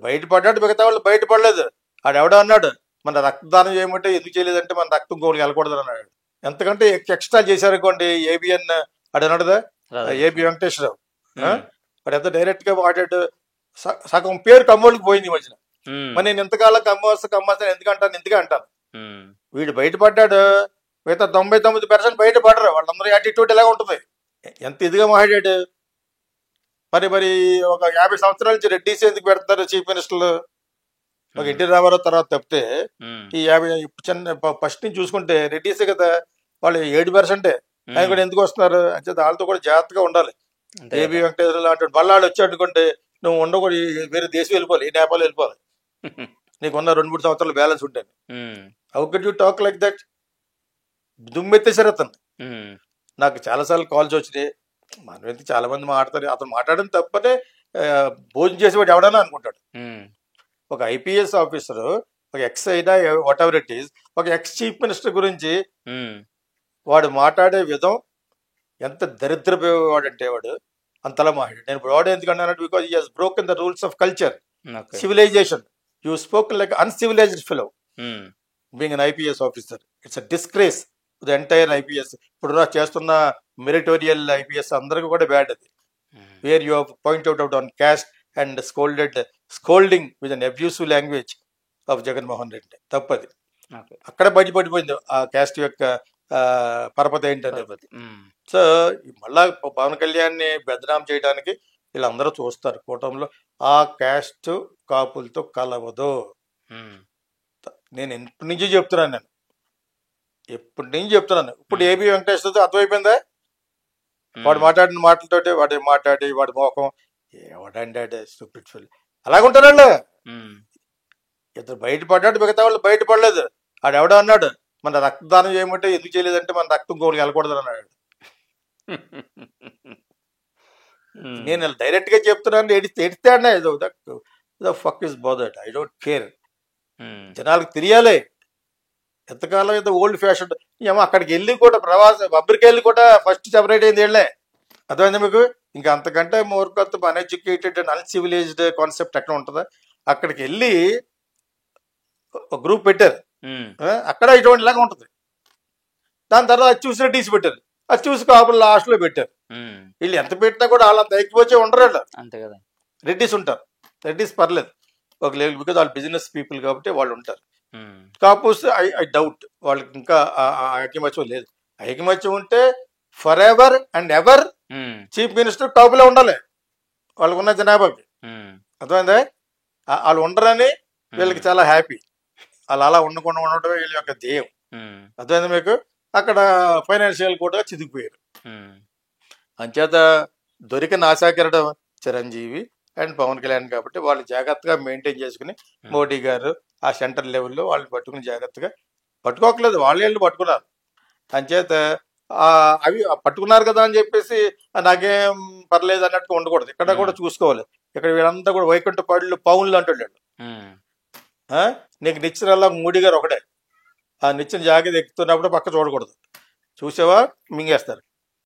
బయటపడ్డాడు, మిగతా వాళ్ళు బయటపడలేదు. ఆడెవడో అన్నాడు మన రక్తదానం చేయమంటే ఎందుకు చేయలేదంటే మన రక్తం ఇంకోటికి వెళ్ళకూడదు అన్నాడు. ఎంతకంటే ఎక్స్ట్రా చేశారనుకోండి ఏబిఎన్ అన్నాడుదా ఏబి వెంకటేశ్వరరావు వాడు ఎంత డైరెక్ట్ గా మాట్లాడు. సగం పేరు కమ్మోళ్ళకి పోయింది ఈ మధ్యన. మరి నేను ఎంతకాలం కమ్మోస్తాను ఎందుకంటే అంటాను. వీడు బయటపడ్డాడు, మిగతా 99% బయటపడరు. వాళ్ళందరూ యాటిట్యూడ్ ఎలా ఉంటుంది, ఎంత ఇదిగా మాట్లాడాడు. మరి ఒక 50 సంవత్సరాల నుంచి రెడ్డిస్ ఎందుకు పెడతారు చీఫ్ మినిస్టర్లు? ఒక ఎన్టీ రామారావు తర్వాత తప్పితే ఈ 50 ఫస్ట్ నుంచి చూసుకుంటే రెడ్డిసే కదా. వాళ్ళు 7%. ఆయన కూడా ఎందుకు వస్తున్నారు అంటే వాళ్ళతో కూడా జాగ్రత్తగా ఉండాలి. ఏబి వెంకటేశ్వర లాంటి బళ్ళాడు వచ్చాడు అనుకోండి, నువ్వు ఉండకూడదు, వేరే దేశం వెళ్ళిపోవాలి, ఈ నేపాల్ వెళ్ళిపోవాలి. నీకున్న 2-3 సంవత్సరాలు బ్యాలెన్స్ ఉంటాను. How can you talk like that? దుమ్మెత్తేసారు అతను. నాకు చాలాసార్లు కాల్స్ వచ్చినాయి. మనం అయితే చాలా మంది మాట్లాడతారు, అతను మాట్లాడడం తప్పనే భోజనం చేసేవాడు ఎవడన్నా అనుకుంటాడు. ఒక ఐపీఎస్ ఆఫీసర్, ఒక ఎక్స్ అయినా వాట్ ఎవర్ ఇట్ ఈస్, ఒక ఎక్స్ చీఫ్ మినిస్టర్ గురించి వాడు మాట్లాడే విధం ఎంత దరిద్రపోయేవాడంటే వాడు అంతలా మాట్లాడు. నేను వాడు ఎందుకంటే because he has broken the rules of culture, civilization. You spoke like uncivilized fellow being an IPS officer. It's a disgrace the entire IPS. ఇప్పుడు చేస్తున్న మెరిటోరియల్ ఐపీఎస్ అందరికీ కూడా బ్యాడ్ అది. Where you point out on caste and scolding with an abusive language of Jaganmohan Reddy. తప్పది. అక్కడ బయటపడిపోయింది ఆ caste యొక్క పరపతి ఏంటనేది. సో మళ్ళా పవన్ కళ్యాణ్ని బదనాం చేయడానికి వీళ్ళందరూ చూస్తారు కూటమిలో. ఆ క్యాస్ట్ కాపులతో కలవదు. నేను ఎప్పటి నుంచి చెప్తున్నాను, ఇప్పుడు ఏబి వెంకటేశ్వరతో అర్థమైపోయిందా? వాడు మాట్లాడిన మాటలతోటి వాడి మోకం ఎవడంటే స్టూపిడ్ ఫెలో అలాగుంటారండి. ఇద్దరు బయటపడ్డాడు, మిగతా వాళ్ళు బయటపడలేదు. ఆడెవడో అన్నాడు మన రక్తదానం చేయమంటే ఎందుకు చేయలేదంటే మన రక్తం ఇంకోటికి వెళ్ళకూడదు అన్నాడు. నేను డైరెక్ట్ గా చెప్తున్నాను, ఎడితే అన్నా fuck is bothered, I don't care. జనాలకు తెలియాలి. ఎంతకాలం అయితే ఓల్డ్ ఫ్యాషన్ ఏమో అక్కడికి వెళ్ళి కూడా అమెరికా వెళ్ళి కూడా ఫస్ట్ సెపరేట్ అయింది వెళ్ళే. అర్థమైంది మీకు? ఇంకా అంతకంటే మూర్ఖత్వం, అన్ఎడ్యుకేటెడ్ అండ్ అన్సివిలైజ్డ్ కాన్సెప్ట్ ఎక్కడ ఉంటుందా? అక్కడికి వెళ్ళి ఒక గ్రూప్ పెట్టారు, అక్కడ ఇటువంటి లాగా ఉంటుంది. దాని తర్వాత అది చూసి రెడ్డిస్ పెట్టారు, అది చూసి కాపులు లాస్ట్ లో పెట్టారు. వీళ్ళు ఎంత పెట్టినా కూడా వాళ్ళంత ఎక్కిపోతే ఉండరు. అంతే కదా, రెడ్డిస్ ఉంటారు. రెడ్డిస్ పర్లేదు ఒక లెవెల్, బికాజ్ వాళ్ళు బిజినెస్ పీపుల్ కాబట్టి వాళ్ళు ఉంటారు. కాకపోతే ఐ డౌట్ వాళ్ళకి ఇంకా ఐకమత్యం లేదు. ఐకమత్యం ఉంటే for ever and ever chief minister కాపులే ఉండాలి వాళ్ళకు ఉన్న జనాభాకి. అర్థమైందా? వాళ్ళు ఉండరని వీళ్ళకి చాలా హ్యాపీ. వాళ్ళు అలా ఉండకుండా ఉండటమే వీళ్ళ యొక్క ధ్యేయం. అర్థమైంది మీకు? అక్కడ ఫైనాన్షియల్ కూడా చిదిగిపోయారు. అంచేత దొరికిన ఆశాకిరడం చిరంజీవి అండ్ పవన్ కళ్యాణ్ కాబట్టి వాళ్ళు జాగ్రత్తగా మెయింటైన్ చేసుకుని, మోడీ గారు ఆ సెంటర్ లెవెల్లో వాళ్ళని పట్టుకుని జాగ్రత్తగా పట్టుకోకలేదు, వాళ్ళు పట్టుకున్నారు. అంచేత అవి పట్టుకున్నారు కదా అని చెప్పేసి నాకేం పర్లేదు అన్నట్టుగా ఉండకూడదు. ఇక్కడ కూడా చూసుకోవాలి. ఇక్కడ వీళ్ళంతా కూడా వైకుంఠ పౌన్లు అంటాడు. నీకు నిచ్చినల్లా మోడీ గారు ఒకటే. ఆ నిచ్చిన జాగ్రత్త ఎక్కుతున్నప్పుడు పక్క చూడకూడదు. చూసావా మింగేస్తారు.